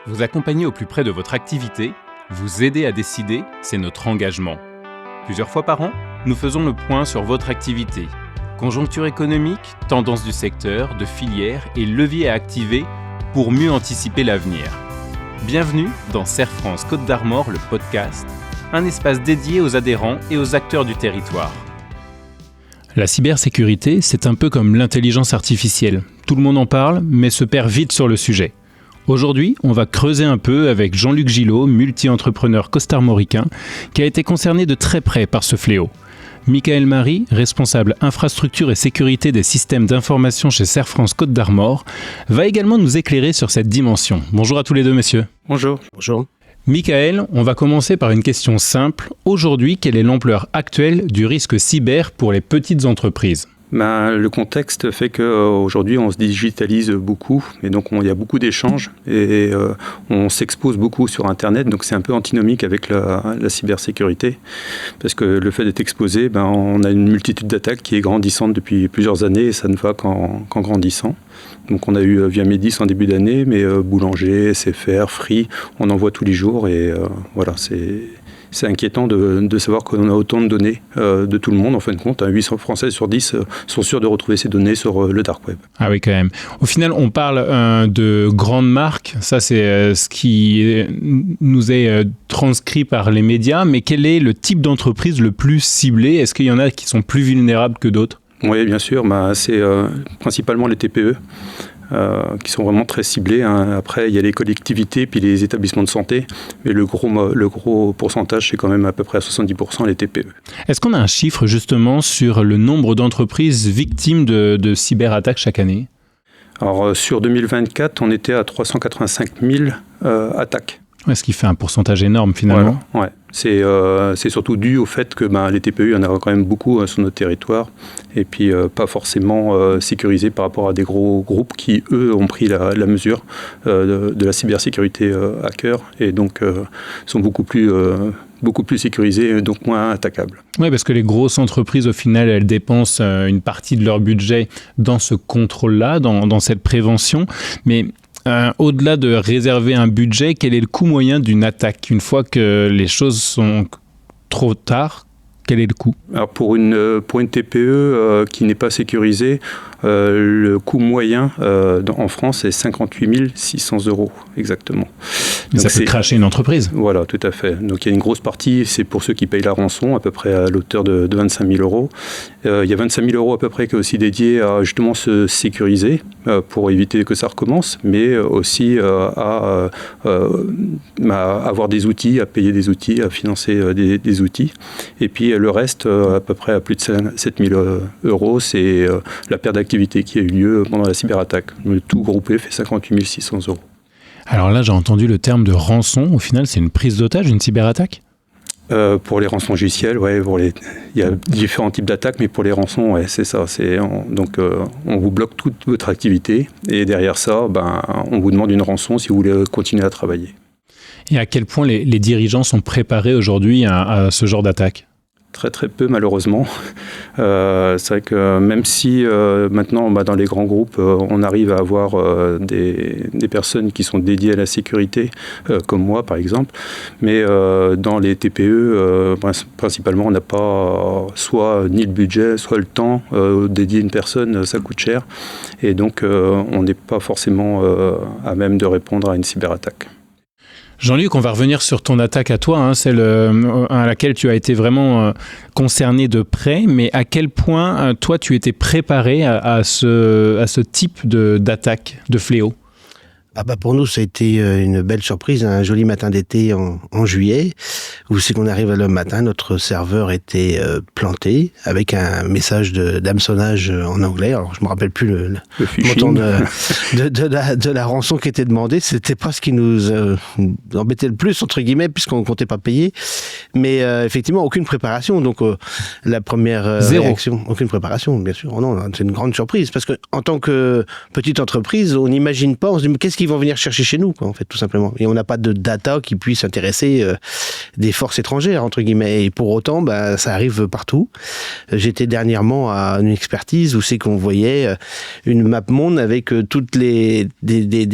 Vous accompagner au plus près de votre activité, vous aider à décider, c'est notre engagement. Plusieurs fois par an, nous faisons le point sur votre activité. Conjoncture économique, tendances du secteur, de filière et leviers à activer pour mieux anticiper l'avenir. Bienvenue dans Serre France Côte d'Armor, le podcast, un espace dédié aux adhérents et aux acteurs du territoire. La cybersécurité, c'est un peu comme l'intelligence artificielle. Tout le monde en parle, mais se perd vite sur le sujet. Aujourd'hui, on va creuser un peu avec Jean-Luc Gillot, multi-entrepreneur costarmoricain, qui a été concerné de très près par ce fléau. Michael Marie, responsable infrastructure et sécurité des systèmes d'information chez Serre France Côte d'Armor, va également nous éclairer sur cette dimension. Bonjour à tous les deux, messieurs. Bonjour. Bonjour. Michael, on va commencer par une question simple. Aujourd'hui, quelle est l'ampleur actuelle du risque cyber pour les petites entreprises ? Le contexte fait qu'aujourd'hui, on se digitalise beaucoup et donc il y a beaucoup d'échanges et on s'expose beaucoup sur Internet. Donc c'est un peu antinomique avec la cybersécurité parce que le fait d'être exposé, on a une multitude d'attaques qui est grandissante depuis plusieurs années et ça ne va qu'en grandissant. Donc on a eu Via Médis en début d'année, mais Boulanger, SFR, Free, on en voit tous les jours et voilà, c'est inquiétant de savoir qu'on a autant de données de tout le monde. En fin de compte, 800 Français sur 10 sont sûrs de retrouver ces données sur le dark web. Ah oui, quand même. Au final, on parle de grandes marques. Ça, c'est ce qui nous est transcrit par les médias. Mais quel est le type d'entreprise le plus ciblé ? Est-ce qu'il y en a qui sont plus vulnérables que d'autres ? Oui, bien sûr. C'est principalement les TPE. Qui sont vraiment très ciblés. Après, il y a les collectivités puis les établissements de santé, mais le gros pourcentage, c'est quand même à peu près à 70% les TPE. Est-ce qu'on a un chiffre justement sur le nombre d'entreprises victimes de cyberattaques chaque année ? Alors, sur 2024, on était à 385 000 attaques. Ce qui fait un pourcentage énorme finalement. Voilà, ouais. C'est surtout dû au fait que les TPE, il y en a quand même beaucoup sur notre territoire et puis pas forcément sécurisés par rapport à des gros groupes qui, eux, ont pris la mesure de la cybersécurité à cœur et donc sont beaucoup plus sécurisés et donc moins attaquables. Oui, parce que les grosses entreprises, au final, elles dépensent une partie de leur budget dans ce contrôle-là, dans cette prévention, mais au-delà de réserver un budget, quel est le coût moyen d'une attaque ? Une fois que les choses sont trop tard, quel est le coût ? Alors pour une TPE qui n'est pas sécurisée, le coût moyen en France est 58 600 € exactement. Donc ça peut cracher une entreprise. Voilà, tout à fait. Donc il y a une grosse partie, c'est pour ceux qui payent la rançon, à peu près à l'auteur de 25 000 €. Il y a 25 000 € à peu près qui est aussi dédié à justement se sécuriser pour éviter que ça recommence, mais aussi à avoir des outils, à payer des outils, à financer des outils. Et puis le reste, à peu près à plus de 7 000 €, c'est la perte d'activité qui a eu lieu pendant la cyberattaque. Le tout groupé fait 58 600 €. Alors là, j'ai entendu le terme de rançon. Au final, c'est une prise d'otage, une cyberattaque ? Pour les rançongiciels, il y a différents types d'attaques, mais pour les rançons, c'est ça. On vous bloque toute votre activité et derrière ça, on vous demande une rançon si vous voulez continuer à travailler. Et à quel point les dirigeants sont préparés aujourd'hui à ce genre d'attaque ? Très très peu malheureusement. C'est vrai que même si maintenant dans les grands groupes on arrive à avoir des personnes qui sont dédiées à la sécurité comme moi par exemple, mais dans les TPE principalement on n'a pas soit ni le budget soit le temps dédié à une personne, ça coûte cher et donc on n'est pas forcément à même de répondre à une cyberattaque. Jean-Luc, on va revenir sur ton attaque à toi, celle à laquelle tu as été vraiment concerné de près, mais à quel point toi tu étais préparé à ce type d'attaque, de fléau ? Pour nous, ça a été une belle surprise, un joli matin d'été en juillet, où c'est qu'on arrive le matin, notre serveur était planté avec un message d'hameçonnage en anglais. Alors, je me rappelle plus le montant de la rançon qui était demandée. C'était pas ce qui nous embêtait le plus, entre guillemets, puisqu'on comptait pas payer. Mais effectivement, aucune préparation. Donc, la première réaction, aucune préparation, bien sûr. Oh non, c'est une grande surprise, parce que en tant que petite entreprise, on n'imagine pas, on se dit, mais qu'est-ce qu'ils vont venir chercher chez nous, quoi, en fait, tout simplement. Et on n'a pas de data qui puisse intéresser des force étrangère, entre guillemets. Et pour autant, ça arrive partout. J'étais dernièrement à une expertise où c'est qu'on voyait une map monde avec toutes des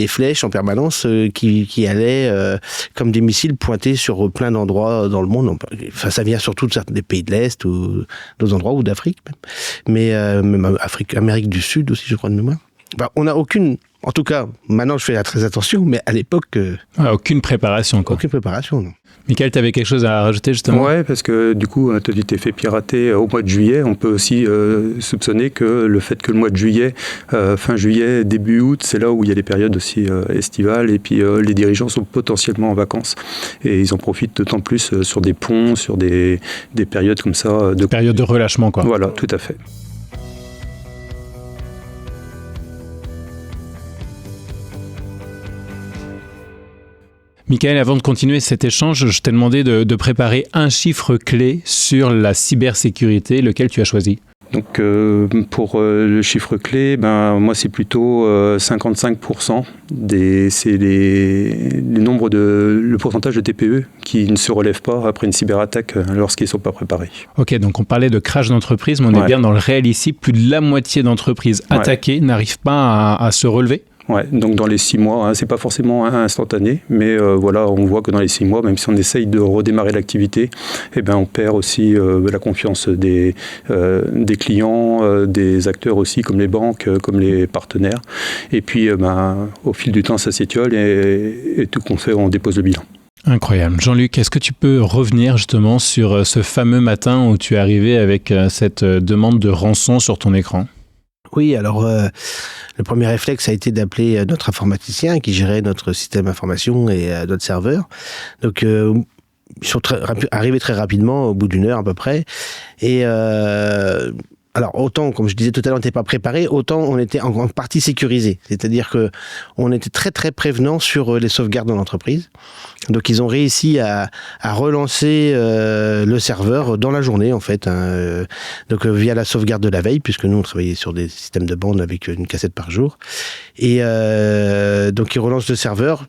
flèches en permanence qui allaient comme des missiles pointés sur plein d'endroits dans le monde. Enfin, ça vient surtout des pays de l'Est ou d'autres endroits, ou d'Afrique même. Mais même Amérique du Sud aussi, je crois, de mémoire. On n'a aucune... En tout cas, maintenant je fais très attention, mais à l'époque... aucune préparation, quoi. Aucune préparation, non. Michael, tu avais quelque chose à rajouter, justement ? Ouais, parce que du coup, tu t'es fait pirater au mois de juillet. On peut aussi soupçonner que le fait que le mois de juillet, fin juillet, début août, c'est là où il y a des périodes aussi estivales, et puis les dirigeants sont potentiellement en vacances. Et ils en profitent d'autant plus sur des ponts, sur des périodes comme ça. Période de relâchement, quoi. Voilà, tout à fait. Michael, avant de continuer cet échange, je t'ai demandé de préparer un chiffre clé sur la cybersécurité, lequel tu as choisi ? Donc pour le chiffre clé, moi c'est plutôt 55%. C'est le pourcentage de TPE qui ne se relève pas après une cyberattaque lorsqu'ils ne sont pas préparés. Ok, donc on parlait de crash d'entreprise, mais on est bien dans le réel ici. Plus de la moitié d'entreprises attaquées n'arrivent pas à se relever. Ouais, donc dans les 6 mois, c'est pas forcément instantané, mais voilà, on voit que dans les 6 mois, même si on essaye de redémarrer l'activité, on perd aussi la confiance des clients, des acteurs aussi, comme les banques, comme les partenaires. Et puis, au fil du temps, ça s'étiole et tout qu'on fait, on dépose le bilan. Incroyable. Jean-Luc, est-ce que tu peux revenir justement sur ce fameux matin où tu es arrivé avec cette demande de rançon sur ton écran ? Oui, alors le premier réflexe a été d'appeler notre informaticien qui gérait notre système d'information et notre serveur. Donc ils sont arrivés très rapidement, au bout d'une heure à peu près. Et alors autant, comme je disais tout à l'heure, on n'était pas préparé, autant on était en grande partie sécurisé. C'est-à-dire que on était très très prévenant sur les sauvegardes dans l'entreprise. Donc ils ont réussi à relancer le serveur dans la journée en fait, donc via la sauvegarde de la veille, puisque nous on travaillait sur des systèmes de bande avec une cassette par jour. Et donc ils relancent le serveur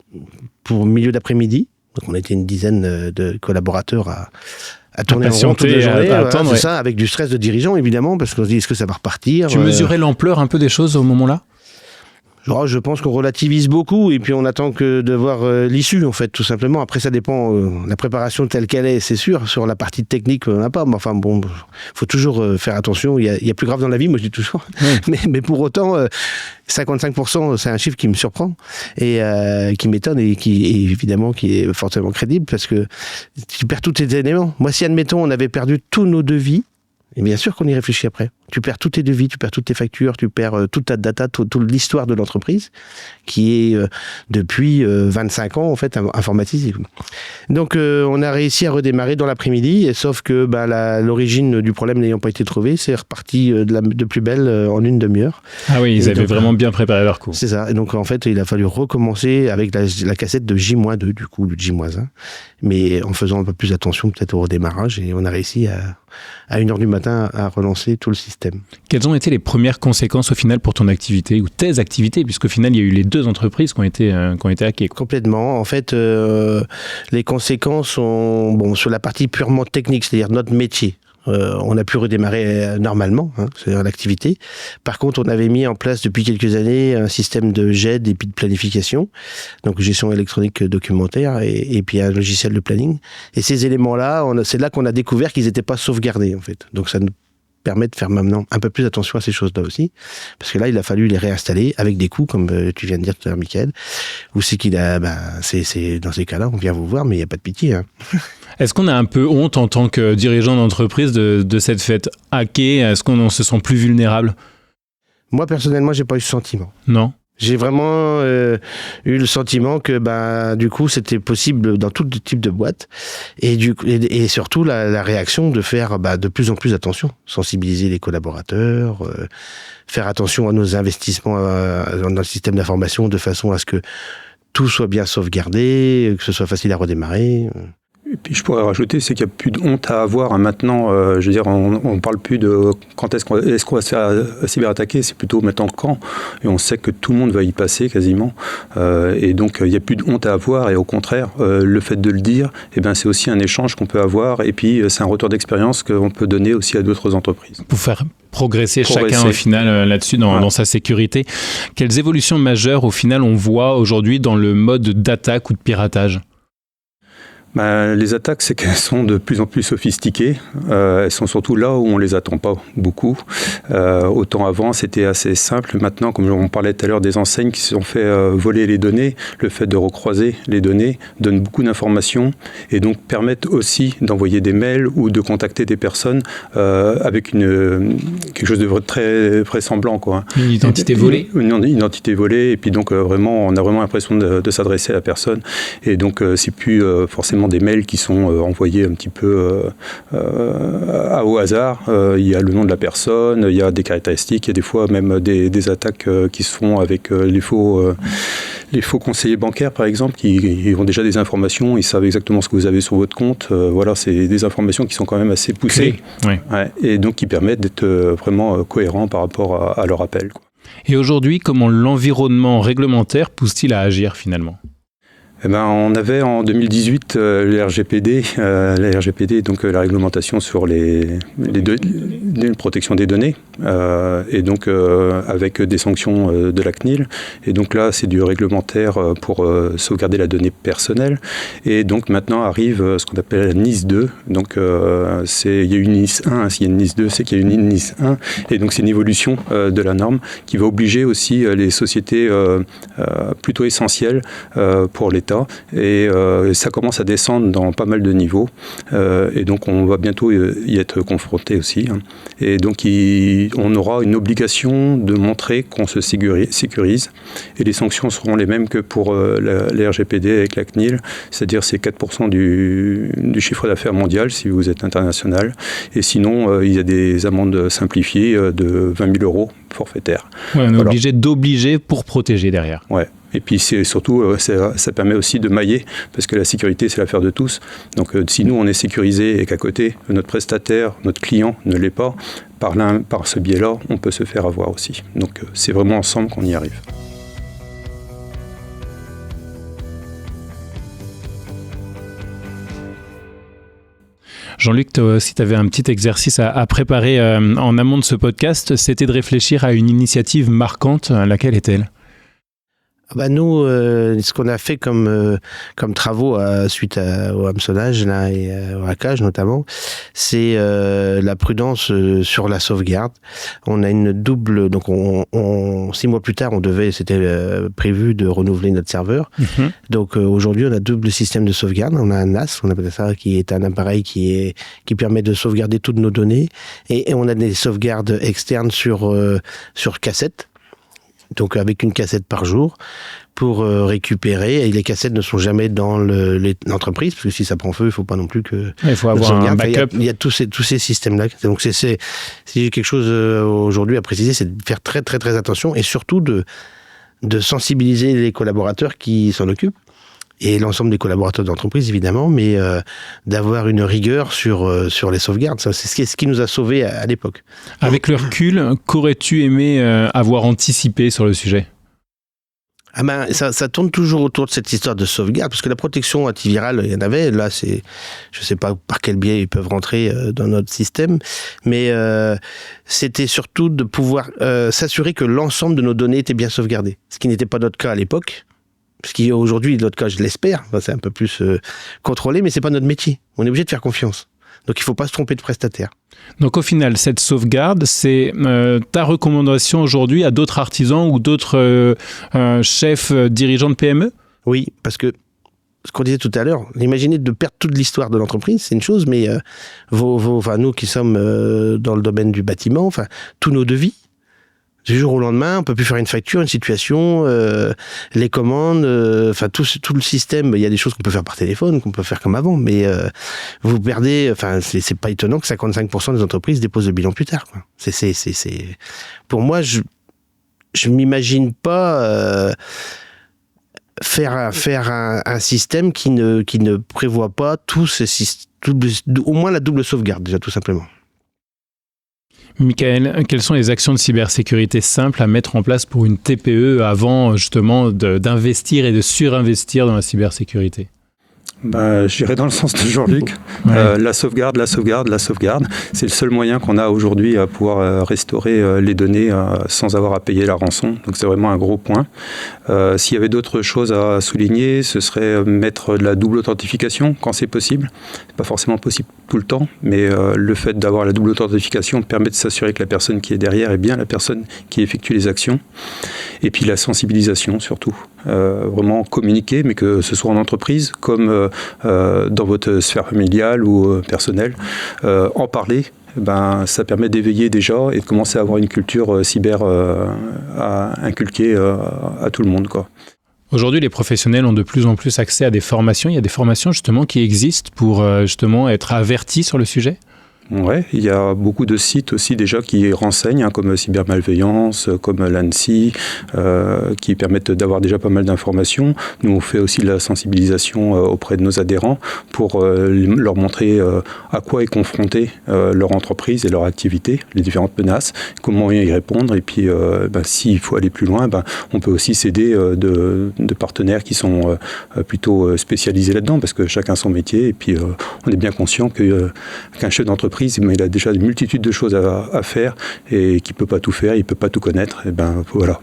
pour milieu d'après-midi. Donc on était une dizaine de collaborateurs à tourner en rond toute la journée, attendre, c'est ça, avec du stress de dirigeant évidemment, parce qu'on se dit est-ce que ça va repartir. Tu mesurais l'ampleur un peu des choses au moment-là ? Je pense qu'on relativise beaucoup et puis on attend que de voir l'issue en fait, tout simplement. Après ça dépend, la préparation telle qu'elle est, c'est sûr. Sur la partie technique, on n'a pas. Mais enfin bon, faut toujours faire attention. Il y a plus grave dans la vie, moi je dis toujours. Oui. Mais pour autant, 55%, c'est un chiffre qui me surprend et qui m'étonne et évidemment qui est fortement crédible parce que tu perds tous tes éléments. Moi, si admettons on avait perdu tous nos devis, et bien sûr qu'on y réfléchit après. Tu perds tous tes devis, tu perds toutes tes factures, tu perds toute ta data, toute l'histoire de l'entreprise, qui est depuis 25 ans en fait informatisée. Donc on a réussi à redémarrer dans l'après-midi, et sauf que l'origine du problème n'ayant pas été trouvée, c'est reparti de plus belle en une demi-heure. Ah oui, ils avaient vraiment bien préparé leur coup. C'est ça. Et donc en fait, il a fallu recommencer avec la cassette de J-2, du coup, de J-1, mais en faisant un peu plus attention peut-être au redémarrage, et on a réussi à 1h du matin à relancer tout le système. Quelles ont été les premières conséquences au final pour ton activité ou tes activités, puisqu'au final il y a eu les 2 entreprises qui ont été hackées. Complètement. En fait, les conséquences sont sur la partie purement technique, c'est-à-dire notre métier. On a pu redémarrer normalement, c'est-à-dire l'activité. Par contre, on avait mis en place depuis quelques années un système de GED et puis de planification, donc gestion électronique documentaire et puis un logiciel de planning. Et ces éléments-là, c'est là qu'on a découvert qu'ils n'étaient pas sauvegardés en fait. Donc ça nous permet de faire maintenant un peu plus attention à ces choses-là aussi, parce que là, il a fallu les réinstaller avec des coûts, comme tu viens de dire tout à l'heure, Michael, où c'est qu'il a, c'est dans ces cas-là, on vient vous voir, mais il n'y a pas de pitié. Est-ce qu'on a un peu honte en tant que dirigeant d'entreprise de cette fête hackée ? Est-ce qu'on se sent plus vulnérable ? Moi, personnellement, j'ai pas eu ce sentiment. Non. J'ai vraiment eu le sentiment que du coup c'était possible dans tout type de boîte et surtout la réaction de faire de plus en plus attention, sensibiliser les collaborateurs, faire attention à nos investissements dans le système d'information de façon à ce que tout soit bien sauvegardé, que ce soit facile à redémarrer. Et puis je pourrais rajouter, c'est qu'il n'y a plus de honte à avoir maintenant. Je veux dire, on ne parle plus de quand est-ce qu'on va se faire cyberattaquer, c'est plutôt maintenant quand. Et on sait que tout le monde va y passer quasiment. Et donc il n'y a plus de honte à avoir. Et au contraire, le fait de le dire, c'est aussi un échange qu'on peut avoir. Et puis c'est un retour d'expérience qu'on peut donner aussi à d'autres entreprises. Pour faire progresser chacun au final là-dessus dans sa sécurité. Quelles évolutions majeures au final on voit aujourd'hui dans le mode d'attaque ou de piratage ? Les attaques, c'est qu'elles sont de plus en plus sophistiquées. Elles sont surtout là où on les attend pas beaucoup. Autant avant, c'était assez simple. Maintenant, comme on parlait tout à l'heure des enseignes qui se sont fait voler les données, le fait de recroiser les données donne beaucoup d'informations et donc permettent aussi d'envoyer des mails ou de contacter des personnes avec quelque chose de très vraisemblant, quoi. Une identité volée. Une identité volée et puis donc on a vraiment l'impression de s'adresser à la personne et donc c'est plus forcément des mails qui sont envoyés un petit peu au hasard. Il y a le nom de la personne, il y a des caractéristiques, il y a des fois même des attaques qui se font avec les faux conseillers bancaires, par exemple, qui ont déjà des informations, ils savent exactement ce que vous avez sur votre compte. C'est des informations qui sont quand même assez poussées. Oui. Ouais, et donc qui permettent d'être vraiment cohérents par rapport à leur appel, quoi. Et aujourd'hui, comment l'environnement réglementaire pousse-t-il à agir finalement ? On avait en 2018 le RGPD, donc la réglementation sur la protection des données, et donc avec des sanctions de la CNIL. Et donc là, c'est du réglementaire pour sauvegarder la donnée personnelle. Et donc maintenant arrive ce qu'on appelle la NIS 2. Donc il y a une NIS 1, s'il y a une NIS 2, c'est qu'il y a une NIS 1. Et donc c'est une évolution de la norme qui va obliger aussi les sociétés plutôt essentielles pour l'État. Et ça commence à descendre dans pas mal de niveaux et donc on va bientôt y être confronté aussi, hein. Et donc on aura une obligation de montrer qu'on se sécurise et les sanctions seront les mêmes que pour la RGPD avec la CNIL, c'est-à-dire c'est 4% du chiffre d'affaires mondial si vous êtes international et sinon il y a des amendes simplifiées de 20 000 € forfaitaires. Ouais, on est obligé d'obliger pour protéger derrière. Ouais. Et puis c'est surtout, ça permet aussi de mailler, parce que la sécurité, c'est l'affaire de tous. Donc si nous, on est sécurisé et qu'à côté, notre prestataire, notre client ne l'est pas, par ce biais-là, on peut se faire avoir aussi. Donc c'est vraiment ensemble qu'on y arrive. Jean-Luc, si tu avais un petit exercice à préparer en amont de ce podcast, c'était de réfléchir à une initiative marquante. Laquelle est-elle ? Nous, ce qu'on a fait comme travaux suite au hameçonnage là, et au hackage notamment, c'est la prudence sur la sauvegarde. On a une double, donc 6 mois plus tard, c'était prévu de renouveler notre serveur. Mm-hmm. Donc aujourd'hui, on a double système de sauvegarde. On a un NAS, on appelle ça, qui est un appareil qui permet de sauvegarder toutes nos données, et on a des sauvegardes externes sur cassette. Donc avec une cassette par jour pour récupérer, et les cassettes ne sont jamais dans l'entreprise, parce que si ça prend feu, il ne faut pas non plus que... Il faut avoir un backup. Il y a tous ces systèmes-là. Donc si j'ai quelque chose aujourd'hui à préciser, c'est de faire très très très attention, et surtout de sensibiliser les collaborateurs qui s'en occupent, et l'ensemble des collaborateurs d'entreprise évidemment, mais d'avoir une rigueur sur les sauvegardes. Ça, c'est ce qui nous a sauvés à l'époque. Avec le recul, qu'aurais-tu aimé avoir anticipé sur le sujet ? Ça tourne toujours autour de cette histoire de sauvegarde, parce que la protection antivirale, il y en avait. Là, je ne sais pas par quel biais ils peuvent rentrer dans notre système, mais c'était surtout de pouvoir s'assurer que l'ensemble de nos données étaient bien sauvegardées, ce qui n'était pas notre cas à l'époque. Ce qui aujourd'hui, notre cas, je l'espère, c'est un peu plus contrôlé, mais c'est pas notre métier. On est obligé de faire confiance. Donc il faut pas se tromper de prestataire. Donc au final, cette sauvegarde, c'est ta recommandation aujourd'hui à d'autres artisans ou d'autres chefs dirigeants de PME ? Oui, parce que ce qu'on disait tout à l'heure, imaginez de perdre toute l'histoire de l'entreprise, c'est une chose, mais nous qui sommes dans le domaine du bâtiment, tous nos devis, du jour au lendemain, on peut plus faire une facture, une situation, les commandes, tout le système. Il y a des choses qu'on peut faire par téléphone, qu'on peut faire comme avant, mais vous perdez. C'est pas étonnant que 55% des entreprises déposent le bilan plus tard, quoi. C'est pour moi, je m'imagine pas faire un système qui ne prévoit pas tous ces au moins la double sauvegarde, déjà, tout simplement. Michael, quelles sont les actions de cybersécurité simples à mettre en place pour une TPE avant justement d'investir et de surinvestir dans la cybersécurité ? J'irais dans le sens de Jean-Luc. La sauvegarde. C'est le seul moyen qu'on a aujourd'hui à pouvoir restaurer les données sans avoir à payer la rançon. Donc c'est vraiment un gros point. S'il y avait d'autres choses à souligner, ce serait mettre de la double authentification quand c'est possible. C'est pas forcément possible tout le temps, mais le fait d'avoir la double authentification permet de s'assurer que la personne qui est derrière est bien la personne qui effectue les actions. Et puis la sensibilisation surtout. Vraiment communiquer, mais que ce soit en entreprise comme dans votre sphère familiale ou personnelle, en parler, ça permet d'éveiller déjà et de commencer à avoir une culture cyber à inculquer à tout le monde, quoi. Aujourd'hui, les professionnels ont de plus en plus accès à des formations. Il y a des formations justement qui existent pour justement être avertis sur le sujet ? Ouais, il y a beaucoup de sites aussi déjà qui renseignent, comme Cybermalveillance, comme l'ANSSI, qui permettent d'avoir déjà pas mal d'informations. Nous, on fait aussi de la sensibilisation auprès de nos adhérents pour leur montrer à quoi est confrontée leur entreprise et leur activité, les différentes menaces, comment y répondre. Et puis, s'il faut aller plus loin, on peut aussi s'aider de partenaires qui sont plutôt spécialisés là-dedans, parce que chacun son métier. Et puis, on est bien conscient qu'un chef d'entreprise, mais il a déjà une multitude de choses à faire et qu'il ne peut pas tout faire, il ne peut pas tout connaître. Et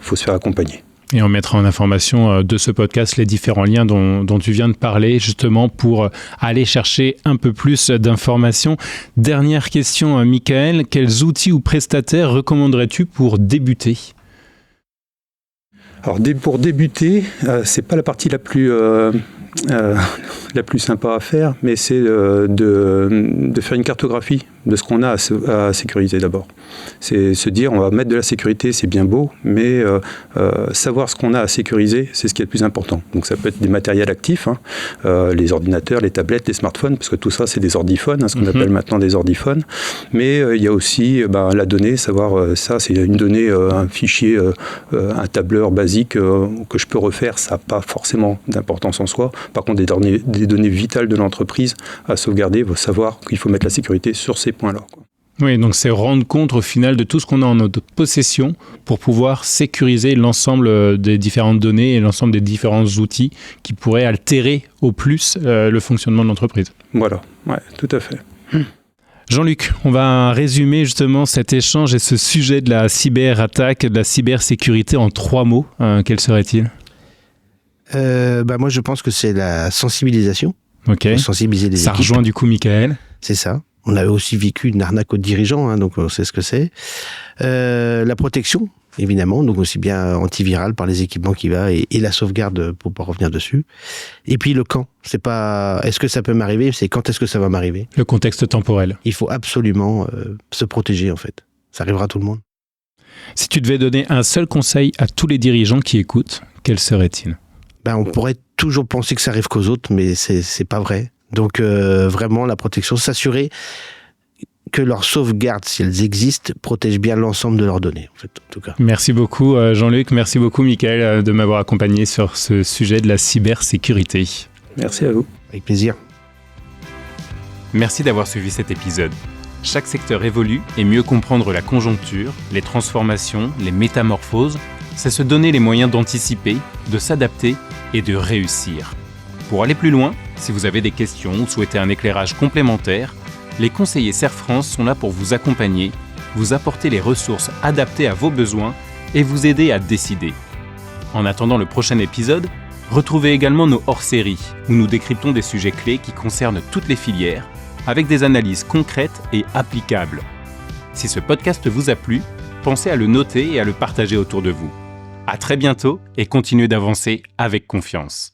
faut se faire accompagner. Et on mettra en information de ce podcast les différents liens dont tu viens de parler, justement pour aller chercher un peu plus d'informations. Dernière question, Michael, quels outils ou prestataires recommanderais-tu pour débuter ? Alors pour débuter, c'est pas la partie la plus sympa à faire, mais c'est de faire une cartographie de ce qu'on a à sécuriser d'abord. C'est se dire, on va mettre de la sécurité, c'est bien beau, mais savoir ce qu'on a à sécuriser, c'est ce qui est le plus important. Donc ça peut être des matériels actifs, les ordinateurs, les tablettes, les smartphones, parce que tout ça, c'est des ordiphones, ce qu'on appelle maintenant des ordiphones. Mais il y a aussi la donnée, savoir ça, c'est une donnée, un fichier, un tableur basique que je peux refaire, ça n'a pas forcément d'importance en soi. Par contre, des données vitales de l'entreprise à sauvegarder, il faut savoir qu'il faut mettre la sécurité sur ces points-là, quoi. Oui, donc c'est rendre compte au final de tout ce qu'on a en notre possession pour pouvoir sécuriser l'ensemble des différentes données et l'ensemble des différents outils qui pourraient altérer au plus le fonctionnement de l'entreprise. Voilà, ouais, tout à fait. Jean-Luc, on va résumer justement cet échange et ce sujet de la cyberattaque, de la cybersécurité en 3 mots. Quels seraient-ils ? Moi, je pense que c'est la sensibilisation. Ok. Sensibiliser les équipes. Ça rejoint du coup Michael. C'est ça. On avait aussi vécu une arnaque aux dirigeants, donc on sait ce que c'est. La protection, évidemment, donc aussi bien antivirale par les équipements qui va et la sauvegarde pour pas revenir dessus. Et puis le quand. C'est pas est-ce que ça peut m'arriver, c'est quand est-ce que ça va m'arriver. Le contexte temporel. Il faut absolument se protéger en fait. Ça arrivera à tout le monde. Si tu devais donner un seul conseil à tous les dirigeants qui écoutent, quel serait-il ? On pourrait toujours penser que ça arrive qu'aux autres, mais c'est pas vrai. Donc vraiment la protection, s'assurer que leurs sauvegardes, si elles existent, protègent bien l'ensemble de leurs données, en fait, en tout cas. Merci beaucoup Jean-Luc, merci beaucoup Michael de m'avoir accompagné sur ce sujet de la cybersécurité. Merci à vous. Avec plaisir. Merci d'avoir suivi cet épisode. Chaque secteur évolue et mieux comprendre la conjoncture, les transformations, les métamorphoses, c'est se donner les moyens d'anticiper, de s'adapter et de réussir. Pour aller plus loin, si vous avez des questions ou souhaitez un éclairage complémentaire, les conseillers Serre France sont là pour vous accompagner, vous apporter les ressources adaptées à vos besoins et vous aider à décider. En attendant le prochain épisode, retrouvez également nos hors-séries où nous décryptons des sujets clés qui concernent toutes les filières avec des analyses concrètes et applicables. Si ce podcast vous a plu, pensez à le noter et à le partager autour de vous. À très bientôt et continuez d'avancer avec confiance.